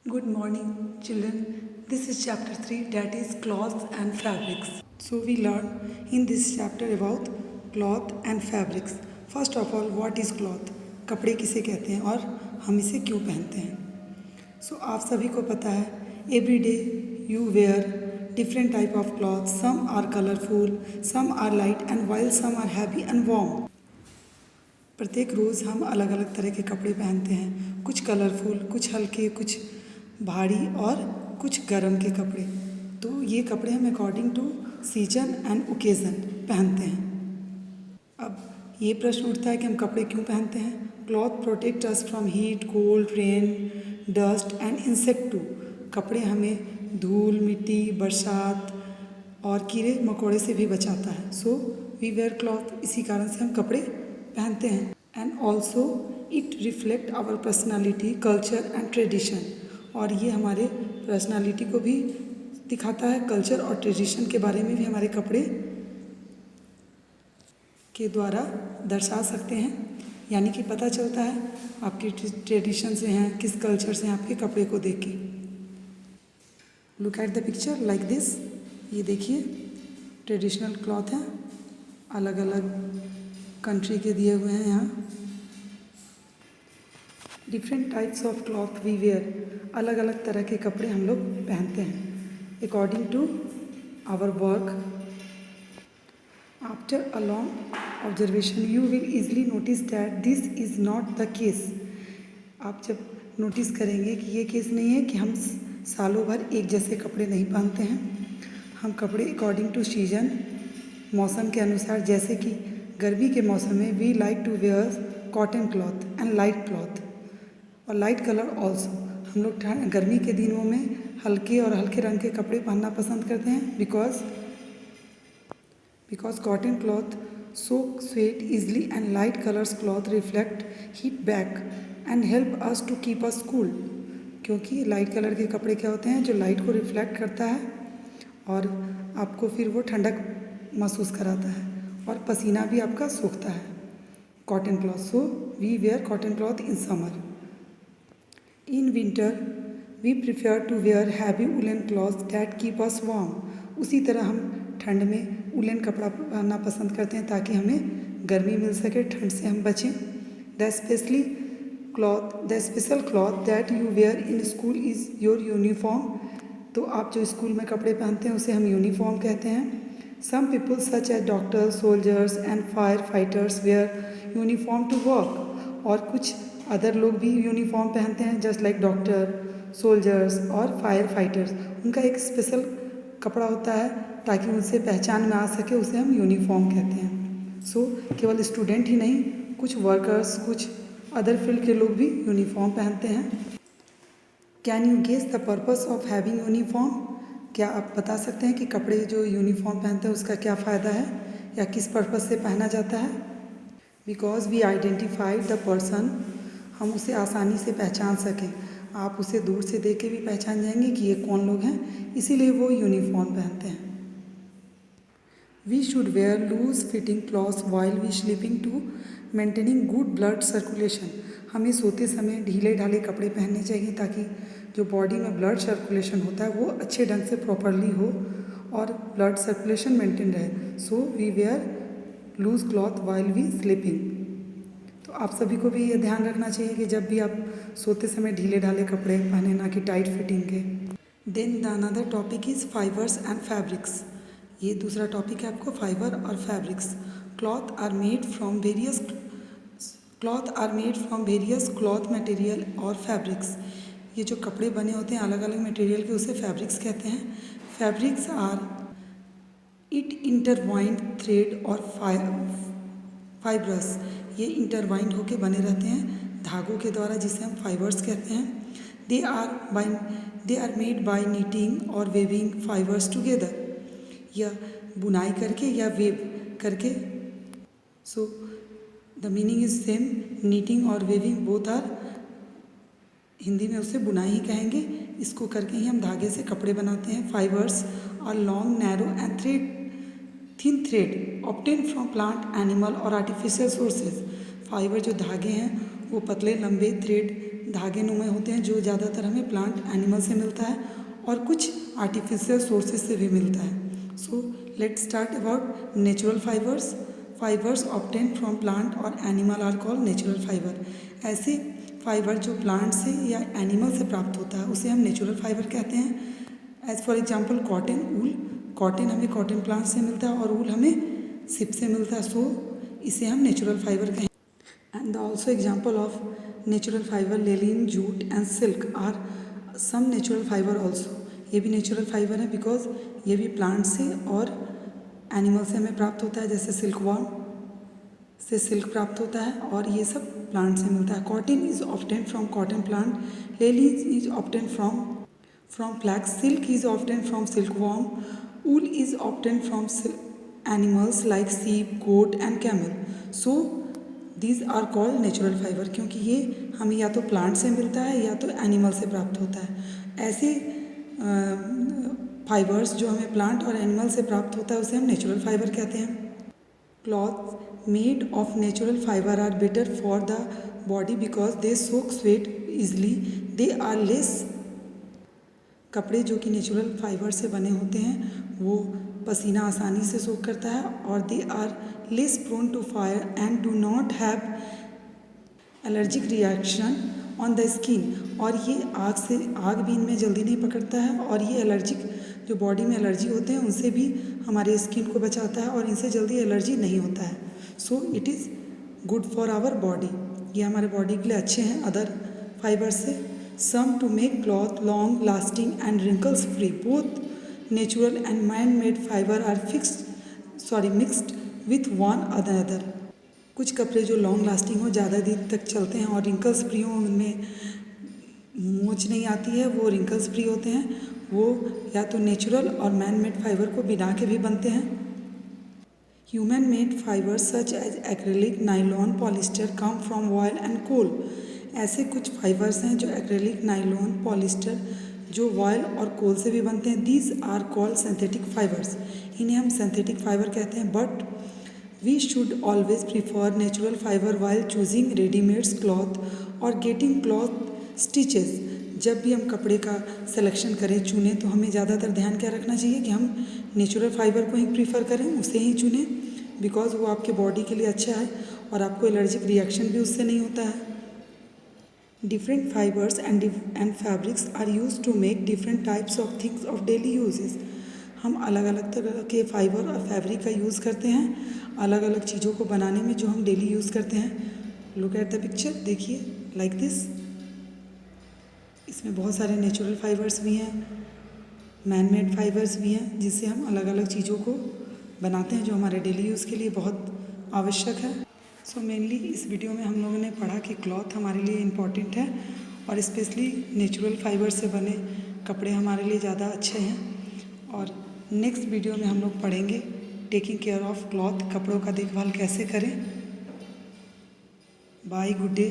Good morning, children. This is chapter 3, that is cloths and fabrics. So, we learn in this chapter about cloth and fabrics. First of all, what is cloth? कपड़े किसे कहते हैं और हम इसे क्यों पहनते हैं? So, आप सभी को पता है, every day you wear different type of clothes. Some are colorful, some are light, and while some are heavy and warm. प्रत्येक रोज़ हम अलग अलग तरह के कपड़े पहनते हैं, कुछ कलरफुल, कुछ हल्के, कुछ भारी और कुछ गर्म के कपड़े। तो ये कपड़े हम according to season and occasion पहनते हैं। अब ये प्रश्न उठता है कि हम कपड़े क्यों पहनते हैं? Cloth protect us from heat, cold, rain, dust and insect too. कपड़े हमें धूल, मिट्टी, बरसात और कीड़े मकोड़े से भी बचाता है। सो वी वेयर क्लॉथ, इसी कारण से हम कपड़े पहनते हैं। And also it reflect our personality, culture and tradition. और ये हमारे पर्सनालिटी को भी दिखाता है, कल्चर और ट्रेडिशन के बारे में भी हमारे कपड़े के द्वारा दर्शा सकते हैं। यानी कि पता चलता है आपकी ट्रेडिशन से हैं, किस कल्चर से हैं आपके कपड़े को देख के। Look at the picture like this. ये देखिए ट्रेडिशनल क्लॉथ हैं, अलग अलग कंट्री के दिए हुए हैं यहाँ। Different types of cloth we wear, अलग अलग तरह के कपड़े हम लोग पहनते हैं according to our work. After a long observation you will easily notice that this is not the case. आप जब नोटिस करेंगे कि ये केस नहीं है कि हम सालों भर एक जैसे कपड़े नहीं पहनते हैं। हम कपड़े अकॉर्डिंग टू सीजन, मौसम के अनुसार, जैसे कि गर्मी के मौसम में we like to wear cotton cloth and light cloth और लाइट कलर ऑल्सो। हम लोग गर्मी के दिनों में हल्के और हल्के रंग के कपड़े पहनना पसंद करते हैं because cotton cloth soak sweat easily and light colours cloth reflect heat back and help us to keep us cool. क्योंकि लाइट कलर के कपड़े क्या होते हैं जो लाइट को रिफ्लेक्ट करता है और आपको फिर वो ठंडक महसूस कराता है और पसीना भी आपका सूखता है। Cotton cloth, so we wear cotton cloth in summer. In winter, we prefer to wear heavy woolen clothes that keep us warm. उसी तरह हम ठंड में वुलन कपड़ा पहनना पसंद करते हैं ताकि हमें गर्मी मिल सके, ठंड से हम बचें। The special cloth that you wear in school is your uniform. तो आप जो स्कूल में कपड़े पहनते हैं उसे हम यूनिफॉर्म कहते हैं। Some people such as doctors, soldiers and firefighters wear uniform to work. और कुछ अदर लोग भी यूनिफॉर्म पहनते हैं, जस्ट लाइक डॉक्टर, सोल्जर्स और फायर फाइटर्स। उनका एक स्पेशल कपड़ा होता है ताकि उनसे पहचान में आ सके, उसे हम यूनिफॉर्म कहते हैं। सो केवल स्टूडेंट ही नहीं, कुछ वर्कर्स, कुछ अदर फील्ड के लोग भी यूनिफॉर्म पहनते हैं। Can you guess the purpose of having uniform? क्या आप बता सकते हैं कि कपड़े जो यूनिफॉर्म पहनते हैं उसका क्या फ़ायदा है या किस पर्पस से पहना जाता है? Because we identify the person, हम उसे आसानी से पहचान सकें। आप उसे दूर से देख के भी पहचान जाएंगे कि ये कौन लोग हैं, इसीलिए वो यूनिफॉर्म पहनते हैं। We should wear loose fitting clothes while we sleeping to maintaining good blood circulation. हमें सोते समय ढीले ढाले कपड़े पहनने चाहिए ताकि जो बॉडी में ब्लड सर्कुलेशन होता है वो अच्छे ढंग से प्रॉपरली हो और ब्लड सर्कुलेशन मेंटेन रहे। So we wear loose cloth while we sleeping. तो आप सभी को भी ये ध्यान रखना चाहिए कि जब भी आप सोते समय ढीले ढाले कपड़े पहने, ना कि टाइट फिटिंग के। Then the another topic is fibres and fabrics. ये दूसरा टॉपिक है आपको फाइबर और fabrics. Cloth are made from various cloth material और फैब्रिक्स। ये जो कपड़े बने होते हैं अलग अलग मटेरियल के, उसे फैब्रिक्स कहते हैं। Fabrics are it intertwined thread और फाइब्रस। ये इंटरवाइंड होके बने रहते हैं धागों के द्वारा, जिसे हम फाइबर्स कहते हैं। They are made by knitting और वेविंग फाइबर्स टुगेदर, या बुनाई करके या वेव करके। So the meaning is same, knitting और वेविंग बोथ आर, हिंदी में उसे बुनाई ही कहेंगे। इसको करके ही हम धागे से कपड़े बनाते हैं। Fibres are long, narrow and thin thread obtain from plant, animal और आर्टिफिशियल सोर्सेज। फाइबर जो धागे हैं वो पतले लंबे थ्रेड धागे नुमे होते हैं जो ज़्यादातर हमें प्लांट एनिमल से मिलता है और कुछ आर्टिफिशियल सोर्सेज से भी मिलता है। So let's start about natural fibres. Fibres obtain from plant और animal are called natural fibre. ऐसे फाइबर जो प्लांट से या एनिमल से प्राप्त होता है उसे हम नेचुरल फाइबर कहते हैं। As for example cotton, wool. Cotton हमें कॉटन प्लांट से मिलता है और ऊल हमें सिप से मिलता है, सो इसे हम नेचुरल फाइबर कहें। And also example of natural fibre linen, jute and silk are some natural fibre also. ये भी नेचुरल फाइबर है बिकॉज ये भी प्लांट से और एनिमल से हमें प्राप्त होता है। जैसे सिल्क वॉर्म से सिल्क प्राप्त होता है और ये सब प्लांट से मिलता है। Cotton is obtain from cotton plant, linen is obtain from flax, silk is obtained from silkworm, wool is obtained from animals like sheep, goat and camel. So these are called natural fiber क्योंकि ये हमें या तो plant से मिलता है या तो एनिमल से प्राप्त होता है। ऐसे फाइबर्स जो हमें प्लांट और एनिमल से प्राप्त होता है उसे हम नेचुरल फाइबर कहते हैं। Clothes made of natural fibre are better for the body because they soak sweat easily, they are less. कपड़े जो कि नेचुरल फाइबर से बने होते हैं वो पसीना आसानी से सोख करता है और they are less prone to fire and do not have allergic reaction on the skin. और ये आग भी इनमें जल्दी नहीं पकड़ता है और ये एलर्जिक जो बॉडी में एलर्जी होते हैं उनसे भी हमारे स्किन को बचाता है और इनसे जल्दी एलर्जी नहीं होता है। So it is good for our body. ये हमारे बॉडी के लिए अच्छे हैं अदर फाइबर से। Some to make cloth long lasting and wrinkles free. Both natural and man-made fiber are mixed with one another. कुछ कपड़े जो लॉन्ग लास्टिंग हो, ज़्यादा दिन तक चलते हैं और रिंकल्स फ्री हो, उनमें मोच नहीं आती है, वो रिंकल्स फ्री होते हैं, वो या तो नेचुरल और मैन मेड फाइबर को बिना के भी बनते हैं। Human made fibres such as acrylic, nylon, polyester come from oil and coal. ऐसे कुछ फाइबर्स हैं जो एक्रेलिक, नाइलॉन, पॉलिस्टर जो ऑयल और कोल से भी बनते हैं। These are called synthetic fibres. इन्हें हम सिंथेटिक फाइबर कहते हैं। But we should always prefer natural fibre while choosing readymades cloth और गेटिंग क्लॉथ स्टिचेस। जब भी हम कपड़े का सिलेक्शन करें, चुनें, तो हमें ज़्यादातर ध्यान क्या रखना चाहिए कि हम नेचुरल फाइबर को ही प्रीफर करें, उसे ही चुनें बिकॉज वो आपके बॉडी के लिए अच्छा है और आपको एलर्जिक रिएक्शन भी उससे नहीं होता है। Different fibers and fabrics are used to make different types of things of daily uses. हम अलग अलग तरह के फाइबर और फैब्रिक का यूज़ करते हैं अलग अलग चीज़ों को बनाने में जो हम डेली यूज़ करते हैं। लुक एट द पिक्चर, देखिए लाइक दिस। इसमें बहुत सारे नेचुरल फाइबर्स भी हैं, मैन मेड फाइबर्स भी हैं जिससे हम अलग अलग चीज़ों को बनाते हैं जो हमारे डेली यूज़ के लिए बहुत आवश्यक है। सो मेनली इस वीडियो में हम लोगों ने पढ़ा कि क्लॉथ हमारे लिए इम्पॉर्टेंट है और स्पेशली नेचुरल फाइबर से बने कपड़े हमारे लिए ज़्यादा अच्छे हैं। और नेक्स्ट वीडियो में हम लोग पढ़ेंगे टेकिंग केयर ऑफ क्लॉथ, कपड़ों का देखभाल कैसे करें। Bye, good day.